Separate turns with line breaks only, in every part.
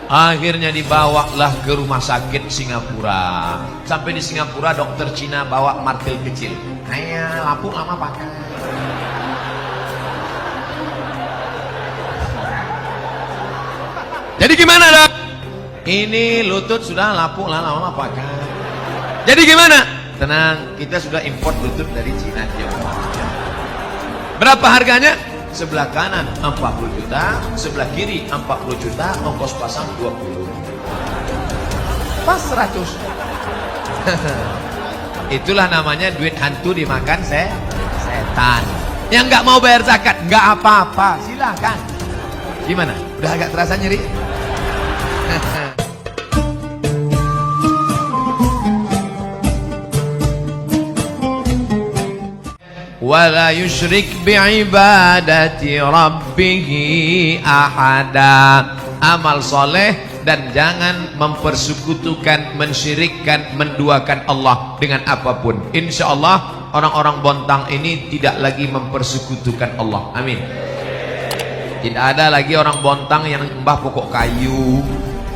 Akhirnya dibawalah ke rumah sakit Singapura. Sampai di Singapura dokter Cina bawa martil kecil. Ayah, lapuk lama pakai. Jadi gimana dok? Ini lutut sudah lapuk lama pakai. Jadi gimana? Tenang, kita sudah import lutut dari Cina. Berapa harganya? Sebelah kanan 40 juta, sebelah kiri 40 juta, ongkos pasang 20. Pas 100. Itulah namanya duit hantu dimakan setan. Yang nggak mau bayar zakat, nggak apa-apa, silakan. Gimana? Udah agak terasa nyeri? wala yusyrik bi'ibadati rabbih ahada. Amal soleh dan jangan mempersekutukan, mensyirikkan, menduakan Allah dengan apapun. Insya Allah orang-orang Bontang ini tidak lagi mempersekutukan Allah. Amin. Tidak ada lagi orang Bontang yang nyembah pokok kayu,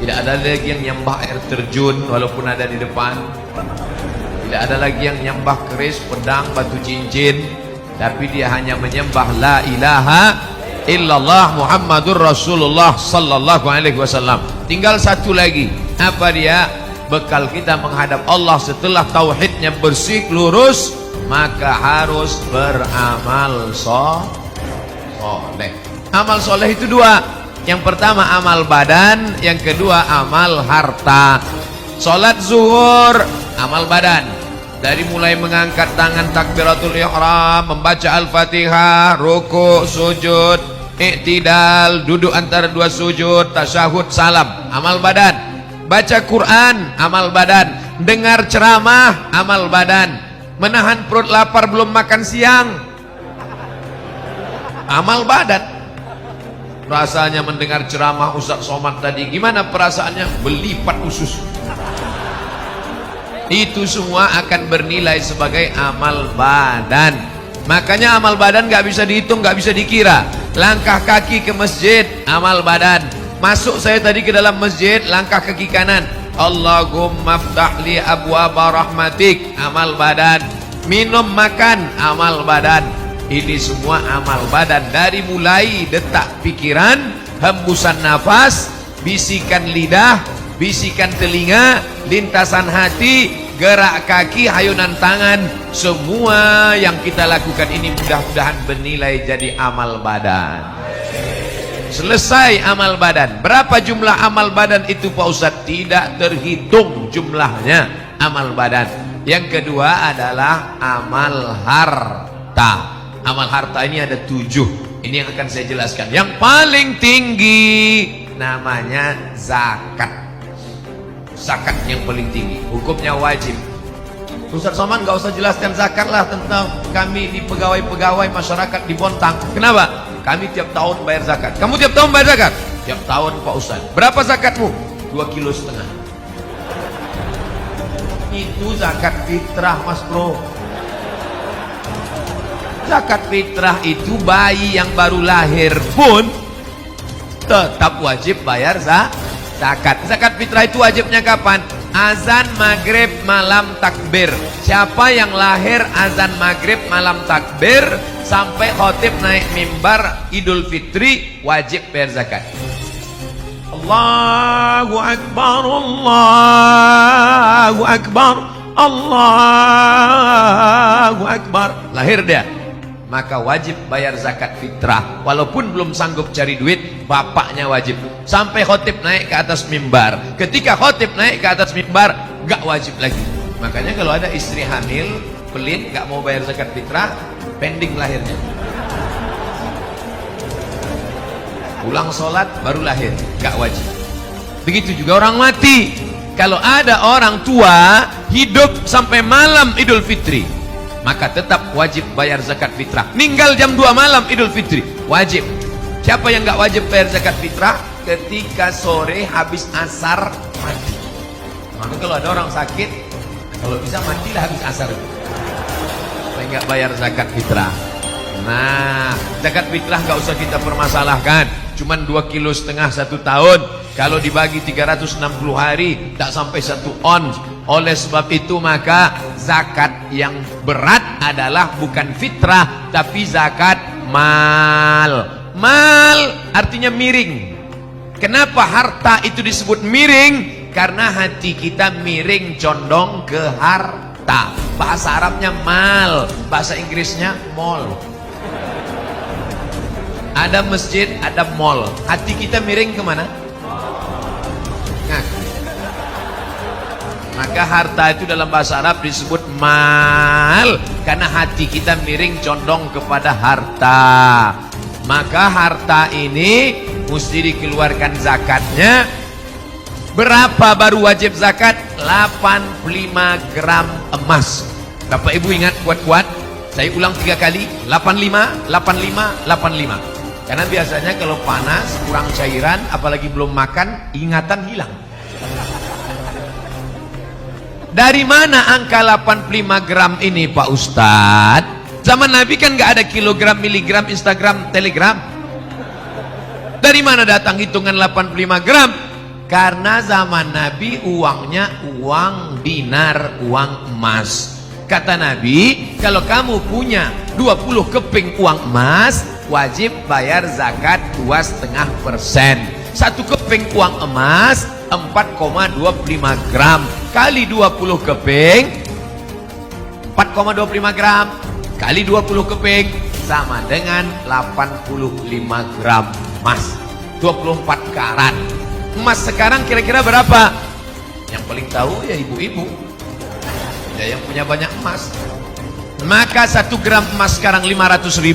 tidak ada lagi yang nyembah air terjun walaupun ada di depan, tidak ada lagi yang nyembah keris, pedang, batu cincin, tapi dia hanya menyembah la ilaha illallah Muhammadur Rasulullah sallallahu alaihi wasallam. Tinggal satu lagi, apa dia? Bekal kita menghadap Allah setelah tauhidnya bersih lurus, maka harus beramal soleh. Amal soleh itu dua. Yang pertama amal badan, yang kedua amal harta. Salat zuhur amal badan, dari mulai mengangkat tangan takbiratul ihram, membaca al-fatihah, ruku, sujud, i'tidal, duduk antara dua sujud, tasyahud, salam, amal badan. Baca Quran amal badan, dengar ceramah amal badan, menahan perut lapar belum makan siang amal badan. Rasanya mendengar ceramah Ustaz Somad tadi, gimana perasaannya? Belipat usus. Itu semua akan bernilai sebagai amal badan. Makanya amal badan gak bisa dihitung, gak bisa dikira. Langkah kaki ke masjid amal badan. Masuk saya tadi ke dalam masjid, langkah kaki kanan, Allahumma ftahli abwaba rahmatik, amal badan. Minum makan amal badan. Ini semua amal badan, dari mulai detak pikiran, hembusan nafas, bisikan lidah, bisikan telinga, lintasan hati, gerak kaki, hayunan tangan. Semua yang kita lakukan ini mudah-mudahan bernilai jadi amal badan. Selesai amal badan. Berapa jumlah amal badan itu Pak Ustadz? Tidak terhitung jumlahnya amal badan. Yang kedua adalah amal harta. Amal harta ini ada 7. Ini yang akan saya jelaskan. Yang paling tinggi namanya zakat. Zakat yang paling tinggi, hukumnya wajib. Ustaz Somad gak usah jelaskan zakat lah tentang kami di pegawai-pegawai masyarakat di Bontang. Kenapa? Kami tiap tahun bayar zakat. Kamu tiap tahun bayar zakat? Tiap tahun Pak Ustaz. Berapa zakatmu? 2,5 kilo. Itu zakat fitrah Mas Bro. Zakat fitrah itu bayi yang baru lahir pun tetap wajib bayar zakat. Zakat fitrah itu wajibnya kapan? Azan maghrib malam takbir. Siapa yang lahir azan maghrib malam takbir sampai khotib naik mimbar Idul Fitri wajib bayar zakat. Allahu Akbar, Allahu Akbar, Allahu Akbar. Lahir dia, maka wajib bayar zakat fitrah. Walaupun belum sanggup cari duit, bapaknya wajib. Sampai khotib naik ke atas mimbar. Ketika khotib naik ke atas mimbar, gak wajib lagi. Makanya kalau ada istri hamil, pelit, gak mau bayar zakat fitrah, pending lahirnya. Pulang sholat, baru lahir, gak wajib. Begitu juga orang mati. Kalau ada orang tua hidup sampai malam Idul Fitri, maka tetap wajib bayar zakat fitrah. Ninggal jam 2 malam Idul Fitri, wajib. Siapa yang nggak wajib bayar zakat fitrah? Ketika sore habis asar mati. Maka kalau ada orang sakit, kalau bisa matilah habis asar, supaya nggak bayar zakat fitrah. Nah, zakat fitrah nggak usah kita permasalahkan, cuman 2,5 kilo 1 tahun. Kalau dibagi 360 hari, tak sampai 1 ons. Oleh sebab itu maka zakat yang berat adalah bukan fitrah, tapi zakat mal. Mal artinya miring. Kenapa harta itu disebut miring? Karena hati kita miring condong ke harta. Bahasa Arabnya mal, bahasa Inggrisnya mall. Ada masjid, ada mall. Hati kita miring kemana? Nah, maka harta itu dalam bahasa Arab disebut mal, karena hati kita miring condong kepada harta. Maka harta ini mesti dikeluarkan zakatnya. Berapa baru wajib zakat? 85 gram emas. Bapak Ibu ingat kuat-kuat? Saya ulang 3 kali. 85, 85, 85. Karena biasanya kalau panas, kurang cairan, apalagi belum makan, ingatan hilang. Dari mana angka 85 gram ini Pak Ustadz? Zaman Nabi kan gak ada kilogram, miligram, Instagram, telegram. Dari mana datang hitungan 85 gram? Karena zaman Nabi uangnya uang dinar, uang emas. Kata Nabi, kalau kamu punya 20 keping uang emas, wajib bayar zakat 2,5%. 1 keping uang emas 4,25 gram kali 20 keping 4,25 gram kali 20 keping sama dengan 85 gram emas, 24 karat. Emas sekarang kira-kira berapa? Yang paling tahu ya ibu-ibu ya, yang punya banyak emas. Maka 1 gram emas sekarang 500.000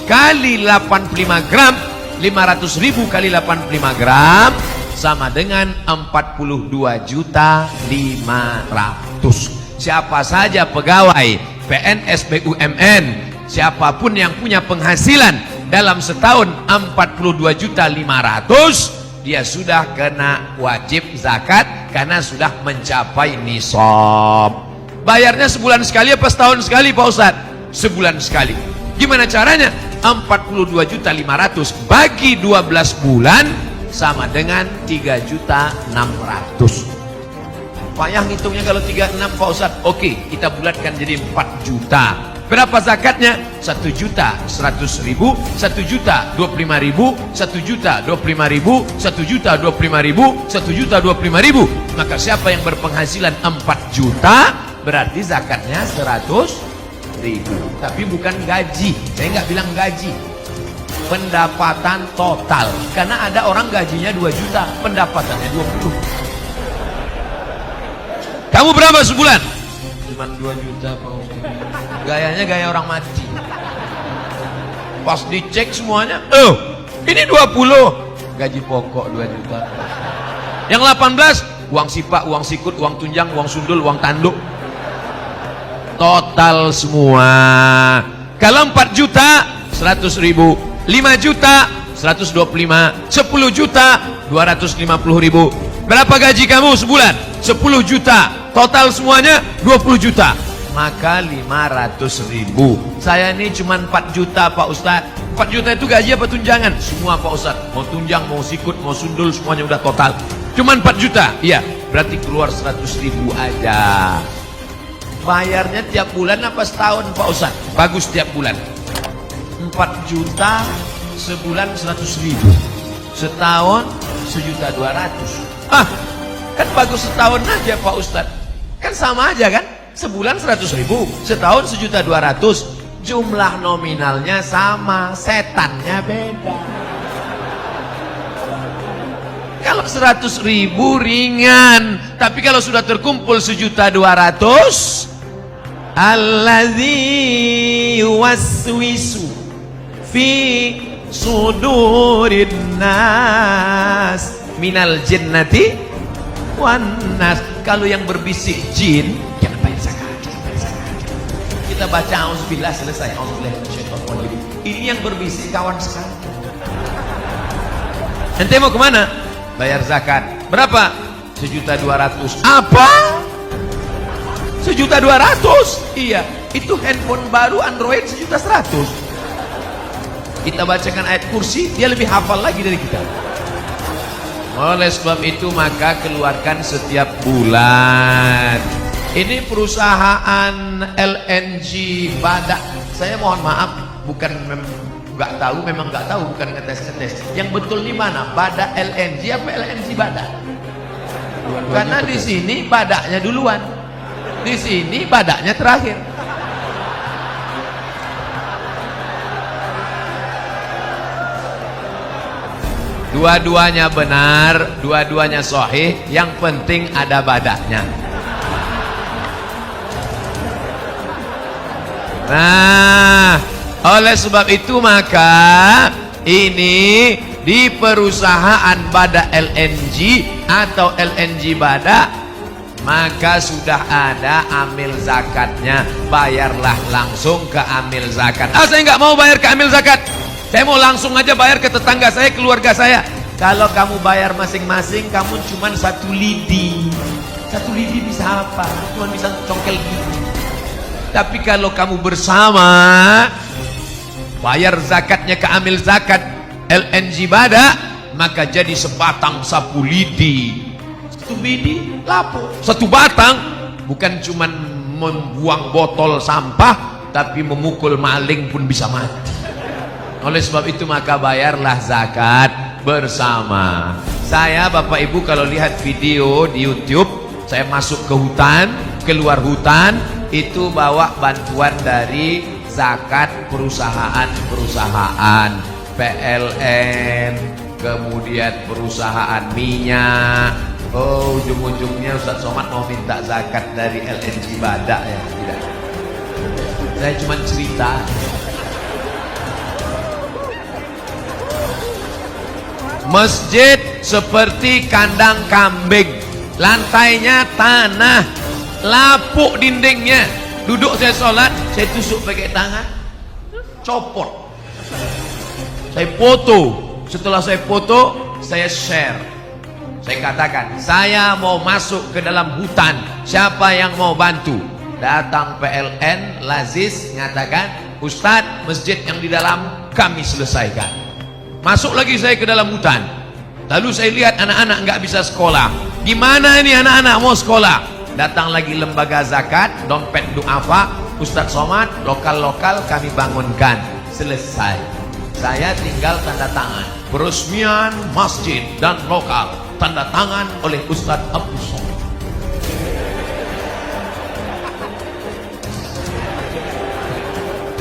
kali 85 gram, 500.000 kali 85 gram sama dengan 42.500.000. Siapa saja pegawai PNS BUMN, siapapun yang punya penghasilan dalam setahun 42.500.000, dia sudah kena wajib zakat karena sudah mencapai nisab. Bayarnya sebulan sekali apa setahun sekali Pak Ustadz? Sebulan sekali. Gimana caranya? 42.500.000 bagi 12 bulan sama dengan 3.600.000. Payah ngitungnya kalau 36 Pak Ustadz. Oke, kita bulatkan jadi 4 juta. Berapa zakatnya? 1.100.000, 1.025.000, 1.025.000, 1.025.000, 1.025.000. Maka siapa yang berpenghasilan 4 juta berarti zakatnya 100.000. Tapi bukan gaji. Saya nggak bilang gaji. Pendapatan total. Karena ada orang gajinya 2 juta, pendapatannya 20. Kamu berapa sebulan? Cuman 2 juta Pak Ustaz. Gayanya gaya orang mati. Pas dicek semuanya, oh ini 20. Gaji pokok 2 juta. Yang 18, uang sipak, uang sikut, uang tunjang, uang sundul, uang tanduk. Total semua. Kalau 4 juta 100.000, 5 juta 125, 10 juta 250.000. Berapa gaji kamu sebulan? 10 juta. Total semuanya 20 juta. Maka 500.000. Saya ini cuma 4 juta Pak Ustadz. 4 juta itu gaji apa tunjangan? Semua Pak Ustadz. Mau tunjang, mau sikut, mau sundul, semuanya udah total. Cuma 4 juta. Iya, berarti keluar 100.000 aja. Bayarnya tiap bulan apa setahun Pak Ustadz? Bagus tiap bulan. 4 juta sebulan 100.000. Setahun 1.200.000. Ah, kan bagus setahun aja Pak Ustadz. Kan sama aja kan? Sebulan 100.000, setahun 1.200.000. Jumlah nominalnya sama, setannya beda. Kalau 100.000 ringan, tapi kalau sudah terkumpul 1.200.000, alladzi yuwaswisu fi sudurin nas minal jinnati wan nas. Kalau yang berbisik jin, jangan bayar zakat, jangan bayar zakat. kita baca auzubillah selesai. Auzubillah minasyaitonir rajim. Ini yang berbisik kawan sekali. Ente mau kemana? Bayar zakat. Berapa? 1.200.000. Apa? 1.200.000? Iya, itu handphone baru Android 1.100.000. Kita bacakan ayat kursi, dia lebih hafal lagi dari kita. Oleh sebab itu maka keluarkan setiap bulan. Ini perusahaan LNG Badak. Saya mohon maaf, bukan nggak tahu, memang nggak tahu, bukan ngetes-ngetes. Yang betul di mana? Badak LNG apa LNG Badak? Karena di sini badaknya duluan, di sini badaknya terakhir. Dua-duanya benar, dua-duanya sahih. Yang penting ada badaknya. Nah, oleh sebab itu maka ini di perusahaan Badak LNG atau LNG Badak, maka sudah ada amil zakatnya. Bayarlah langsung ke amil zakat. Saya nggak mau bayar ke amil zakat, saya mau langsung aja bayar ke tetangga saya, keluarga saya. Kalau kamu bayar masing-masing, kamu cuma 1 lidi. 1 lidi bisa apa? Cuma bisa congkel gigi. Tapi kalau kamu bersama, bayar zakatnya ke amil zakat LNG Badak, maka jadi sebatang 1 lidi. 1 lidi lapo, 1 batang. Bukan cuma membuang botol sampah, tapi memukul maling pun bisa mati. Oleh sebab itu maka bayarlah zakat bersama. Saya Bapak Ibu kalau lihat video di YouTube, saya masuk ke hutan, keluar hutan, itu bawa bantuan dari zakat perusahaan-perusahaan PLN, kemudian perusahaan minyak. Oh, ujung-ujungnya Ustaz Somad mau minta zakat dari LNG Badak ya? Tidak. Saya cuma cerita. Masjid seperti kandang kambing, lantainya tanah, lapuk dindingnya. Duduk saya sholat, saya tusuk pakai tangan, copot. Saya foto. Setelah saya foto, saya share. Saya katakan, saya mau masuk ke dalam hutan, siapa yang mau bantu? Datang PLN, Lazis, mengatakan, Ustadz, masjid yang di dalam kami selesaikan. Masuk lagi saya ke dalam hutan. Lalu saya lihat anak-anak nggak bisa sekolah. Gimana ini anak-anak mau sekolah? Datang lagi lembaga zakat, dompet duafa, Ustadz Somad, lokal-lokal kami bangunkan. Selesai. Saya tinggal tanda tangan. Peresmian masjid dan lokal, tanda tangan oleh Ustadz Abdul Somad.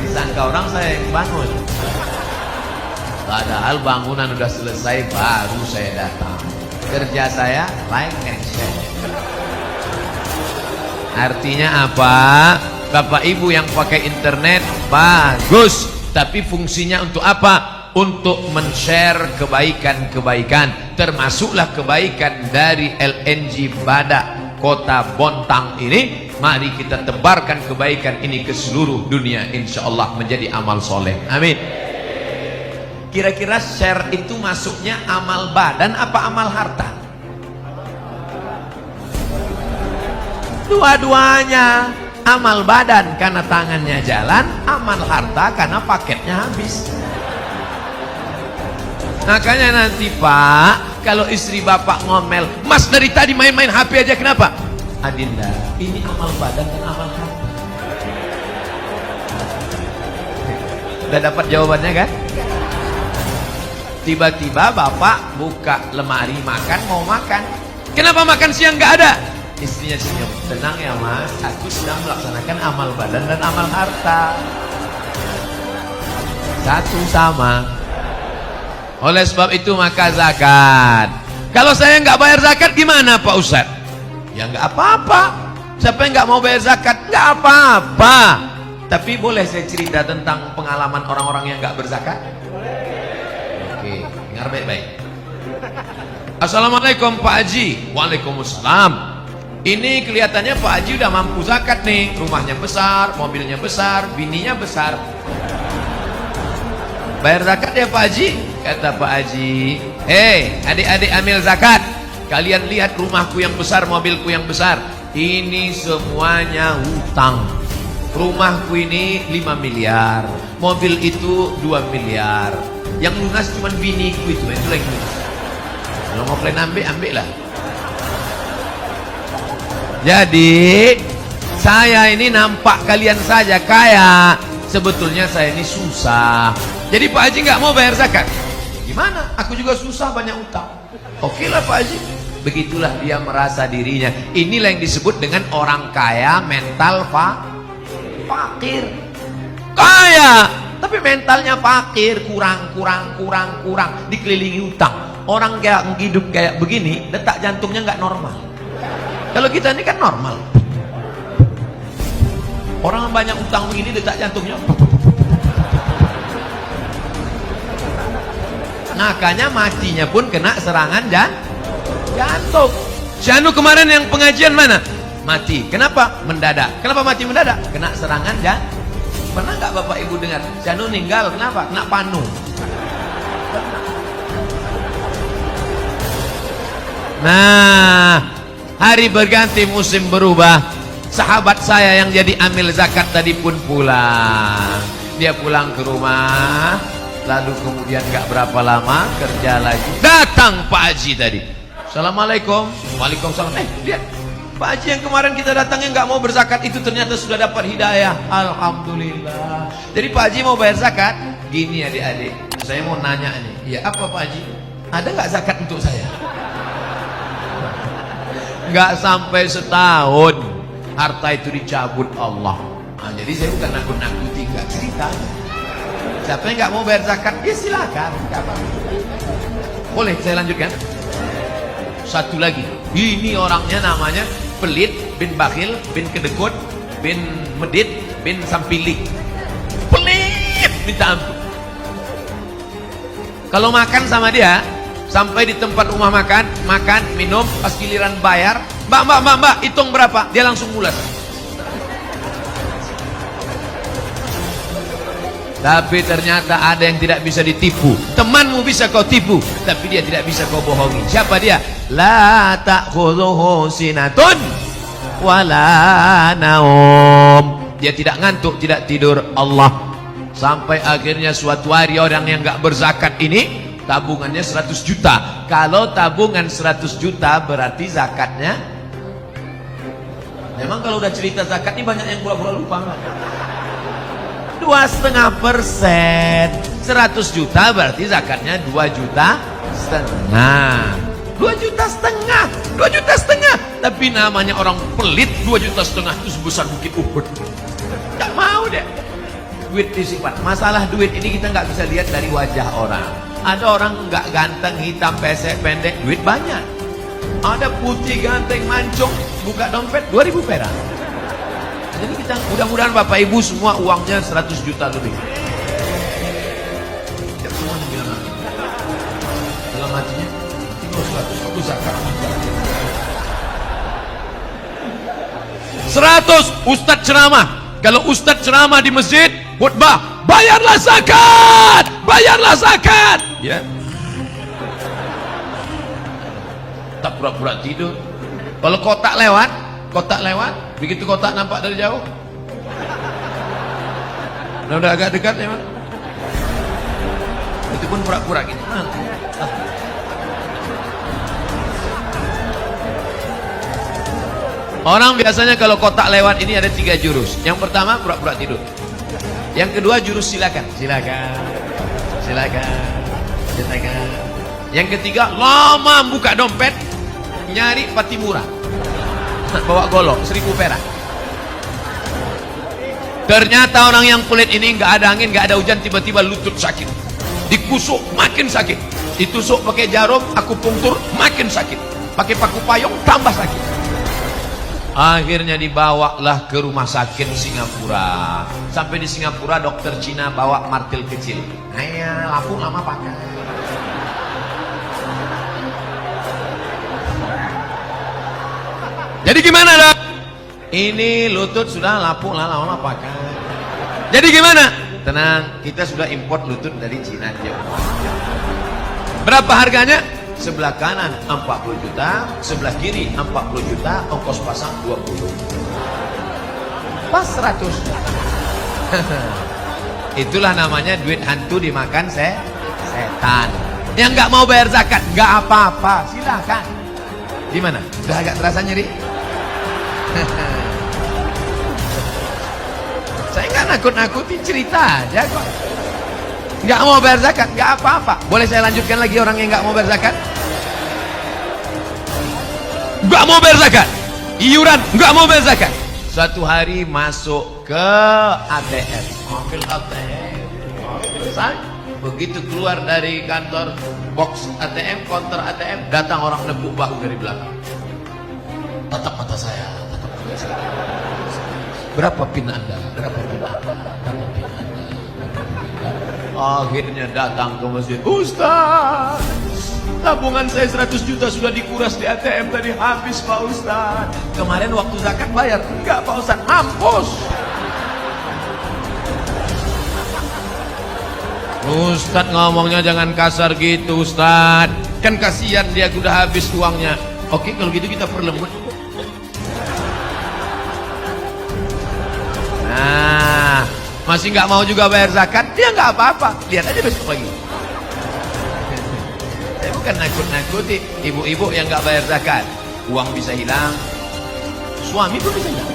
Disangka orang saya yang bangun. Padahal bangunan udah selesai baru saya datang. Kerja saya like and share. Artinya apa? Bapak Ibu yang pakai internet bagus, tapi fungsinya untuk apa? Untuk men-share kebaikan-kebaikan, termasuklah kebaikan dari LNG Badak Kota Bontang ini. Mari kita tebarkan kebaikan ini ke seluruh dunia, insya Allah menjadi amal soleh. Amin. Kira-kira share itu masuknya amal badan apa amal harta? Dua-duanya. Amal badan karena tangannya jalan, amal harta karena paketnya habis. Makanya nanti Pak, kalau istri Bapak ngomel, Mas dari tadi main-main HP aja, kenapa? Adinda, ini amal badan dan amal harta. Udah dapat jawabannya kan? Tiba-tiba Bapak buka lemari makan, mau makan. Kenapa makan siang nggak ada? Istrinya senyum. Tenang ya Mas, aku sedang melaksanakan amal badan dan amal harta. Satu sama. Oleh sebab itu maka zakat. Kalau saya nggak bayar zakat gimana Pak Ustadz? Ya nggak apa-apa. Siapa yang nggak mau bayar zakat? Nggak apa-apa. Tapi boleh saya cerita tentang pengalaman orang-orang yang nggak berzakat? Oke, dengar baik-baik. Assalamualaikum Pak Haji. Waalaikumsalam. Ini kelihatannya Pak Haji udah mampu zakat nih. Rumahnya besar, mobilnya besar, bininya besar. Bayar zakat ya Pak Haji? Kata Pak Haji, hei adik-adik amil zakat. Kalian lihat rumahku yang besar, mobilku yang besar. Ini semuanya hutang. Rumahku ini 5 miliar, mobil itu 2 miliar. Yang lunas cuma biniku itu lagi lunas. Kalau mau kalian ambil lah. Jadi saya ini nampak kalian saja kaya, sebetulnya saya ini susah. Jadi Pak Haji nggak mau bayar zakat. Gimana? Aku juga susah, banyak utang. Oke lah Pak Haji. Begitulah dia merasa dirinya. Inilah yang disebut dengan orang kaya mental fakir. Kaya tapi mentalnya fakir, kurang, dikelilingi utang. Orang kayak hidup kayak begini, detak jantungnya nggak normal. Kalau kita ini kan normal. Orang banyak utang begini, detak jantungnya. Makanya matinya pun kena serangan jantung. Syanu kemarin yang pengajian mana? Mati. Kenapa? Mendadak. Kenapa mati mendadak? Kena serangan jantung. Pernah nggak Bapak Ibu dengar? Syanu meninggal. Kenapa? Kena panu. Nah, hari berganti musim berubah. Sahabat saya yang jadi amil zakat tadi pun pulang. Dia pulang ke rumah. Lalu kemudian gak berapa lama kerja lagi. Datang Pak Haji tadi. Assalamualaikum. Waalaikumsalam. Lihat Pak Haji yang kemarin kita datangnya gak mau berzakat itu ternyata sudah dapat hidayah. Alhamdulillah. Jadi Pak Haji mau bayar zakat. Gini adik-adik, saya mau nanya nih. Ya apa Pak Haji? Ada gak zakat untuk saya? Gak sampai setahun harta itu dicabut Allah. Nah, jadi saya bukan nakut-nakuti, gak cerita. Siapa yang nggak mau bayar zakat, ya silakan. Boleh saya lanjutkan? Satu lagi, ini orangnya namanya pelit, bin bakhil, bin kedekut, bin medit, bin sampilik. Pelit, minta ampun. Kalau makan sama dia, sampai di tempat rumah makan, minum, pas giliran bayar, mbak, hitung berapa? Dia langsung mulas. Tapi ternyata ada yang tidak bisa ditipu. Temanmu bisa kau tipu, tapi dia tidak bisa kau bohongi. Siapa dia? La ta'khudhuhu sinatun wala naum. Dia tidak ngantuk, tidak tidur. Allah. Sampai akhirnya suatu hari orang yang enggak berzakat ini tabungannya 100 juta. Kalau tabungan 100 juta berarti zakatnya. Memang kalau udah cerita zakat ini banyak yang pura-pura lupa. 2,5%. 100 juta berarti zakatnya 2,5 juta. 2,5 juta. Tapi namanya orang pelit. 2,5 juta itu sebesar bukit Uhud. Gak mau deh. Duit disimpan. Masalah duit ini kita nggak bisa lihat dari wajah orang. Ada orang nggak ganteng, hitam, pesek, pendek, duit banyak. Ada putih, ganteng, mancung, buka dompet 2.000 perak. Jadi kita mudah-mudahan Bapak Ibu semua uangnya 100 juta lebih. Ya semua yang bilang amin. Dalam hatinya, tinggal 100, aku zakat. 100 Ustadz ceramah. Kalau Ustadz ceramah di masjid, khutbah, bayarlah zakat, ya. Tak pura-pura tidur. Kalau kotak lewat, begitu kotak nampak dari jauh, udah agak dekat ya man. Itu pun pura-pura gitu. Orang biasanya kalau kotak lewat ini ada 3 jurus. Yang pertama pura-pura tidur. Yang kedua jurus silakan. Yang ketiga lama buka dompet, nyari patimura, bawa golok 1.000 perak. Ternyata orang yang pelit ini nggak ada angin, nggak ada hujan, tiba-tiba lutut sakit, dikusuk makin sakit, ditusuk pakai jarum, akupunktur makin sakit, pakai paku payung tambah sakit. Akhirnya dibawalah ke rumah sakit Singapura. Sampai di Singapura dokter Cina bawa martil kecil. Ayah, lampu lama pakai. Jadi gimana dok? Ini lutut sudah lapuk lama pakai. Jadi gimana? Tenang, kita sudah import lutut dari Cina. Berapa harganya? Sebelah kanan 40 juta, sebelah kiri 40 juta, ongkos pasang 20. Pas 100. Itulah namanya duit hantu dimakan setan. Yang nggak mau bayar zakat nggak apa-apa, silakan. Gimana? Udah agak terasa nyeri? Saya nggak nakut-nakuti, cerita aja kok. Nggak mau bayar zakat nggak apa-apa. Boleh saya lanjutkan lagi orang yang nggak mau bayar zakat? Nggak mau bayar zakat, iuran nggak mau bayar zakat. Suatu hari masuk ke ATM, ambil ATM, selesai. Begitu keluar dari kantor box ATM, counter ATM, datang orang nebuk bahu dari belakang. Tatap mata saya, tatap mata saya. Berapa pin Anda? Berapa pin Anda? Berapa pin Anda? Akhirnya datang ke masjid. Ustaz, tabungan saya 100 juta sudah dikuras di ATM tadi, habis Pak Ustaz. Kemarin waktu zakat bayar? Enggak Pak Ustaz, mampus. Ustadz ngomongnya jangan kasar gitu Ustadz, kan kasihan dia udah habis uangnya. Oke kalau gitu kita perlembut. Nah masih nggak mau juga bayar zakat, dia nggak apa-apa, lihat aja besok lagi. Saya bukan nakut-nakuti ibu-ibu yang nggak bayar zakat. Uang bisa hilang, suami pun bisa hilang.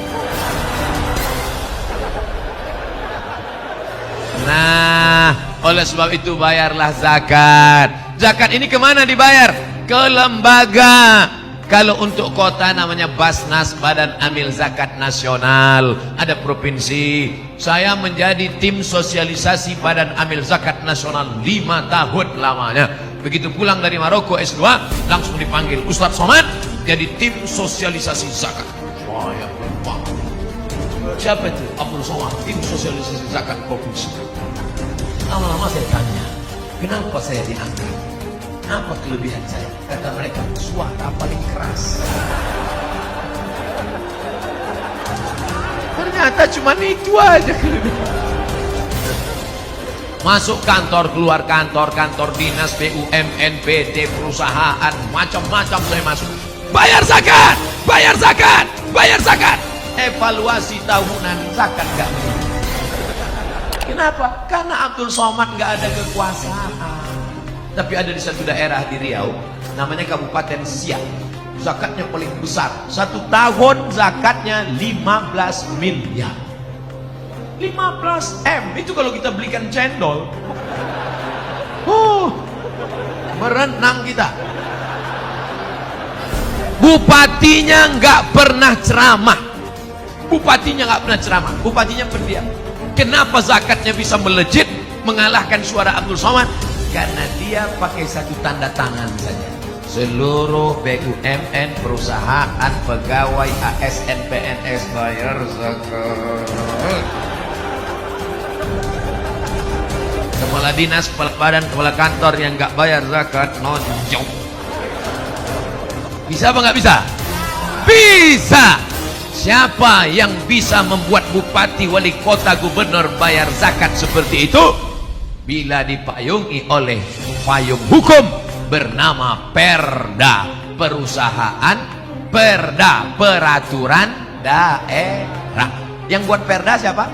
Nah, oleh sebab itu bayarlah zakat. Zakat ini kemana dibayar? Ke lembaga. Kalau untuk kota namanya Basnas, Badan Amil Zakat Nasional. Ada provinsi. Saya menjadi tim sosialisasi Badan Amil Zakat Nasional 5 tahun lamanya. Begitu pulang dari Maroko S2, langsung dipanggil Ustadz Somad jadi tim sosialisasi zakat. Saya berpang. Siapa itu? Abdul Somad, tim sosialisasi zakat provinsi. Lama-lama saya tanya, kenapa saya diangkat? Apa kelebihan saya? Kata mereka, suara paling keras. Ternyata cuma itu aja kelebihan. Masuk kantor, keluar kantor, kantor dinas, BUMN, PT, perusahaan, macam-macam saya masuk. Bayar zakat, bayar zakat, bayar zakat. Evaluasi tahunan zakat gak benar. Kenapa? Karena Abdul Somad gak ada kekuasaan. Tapi ada di satu daerah di Riau, namanya Kabupaten Siak. Zakatnya paling besar. 1 tahun zakatnya 15 miliar. 15 M. Itu kalau kita belikan cendol. Merenang kita. Bupatinya nggak pernah ceramah. Bupatinya nggak pernah ceramah. Bupatinya pendiam. Kenapa zakatnya bisa melejit mengalahkan suara Abdul Somad? Karena dia pakai satu tanda tangan saja. Seluruh BUMN, perusahaan, pegawai, ASN, PNS bayar zakat. Kepala dinas, kepala badan, kepala kantor yang nggak bayar zakat nonjok. Bisa apa nggak bisa? Bisa. Siapa yang bisa membuat bupati, wali kota, gubernur bayar zakat seperti itu? Bila dipayungi oleh payung hukum bernama Perda, perusahaan, Perda, peraturan daerah. Yang buat Perda siapa?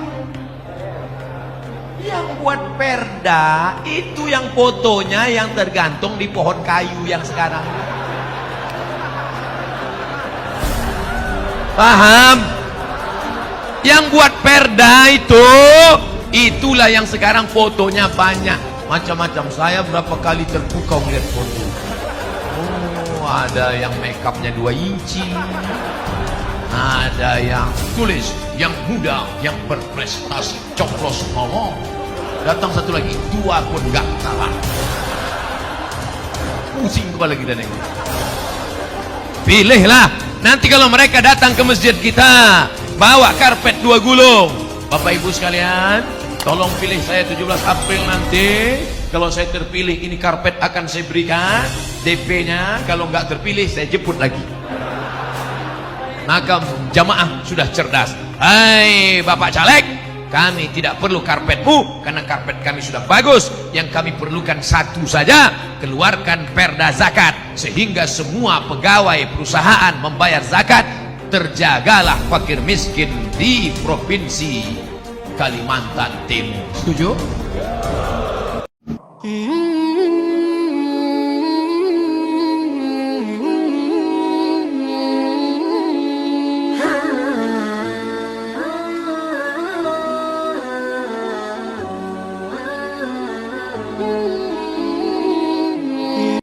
Yang buat Perda itu yang fotonya yang tergantung di pohon kayu yang sekarang. Paham? Yang buat Perda itu, itulah yang sekarang fotonya banyak macam-macam. Saya berapa kali terpukau melihat foto. Ada yang make upnya 2 inci, ada yang tulis yang muda, yang berprestasi, coplos ngomong. Datang satu lagi, 2 pun gak kalah. Pusing kepala kita nih. Pilihlah. Nanti kalau mereka datang ke masjid kita, bawa karpet 2 gulung. Bapak ibu sekalian, tolong pilih saya 17 April nanti. Kalau saya terpilih, ini karpet akan saya berikan DP-nya. Kalau nggak terpilih, saya jemput lagi. Maka jamaah sudah cerdas. Hai Bapak Caleg, kami tidak perlu karpetmu karena karpet kami sudah bagus. Yang kami perlukan satu saja, keluarkan perda zakat sehingga semua pegawai perusahaan membayar zakat. Terjagalah fakir miskin di provinsi Kalimantan Timur. Setuju?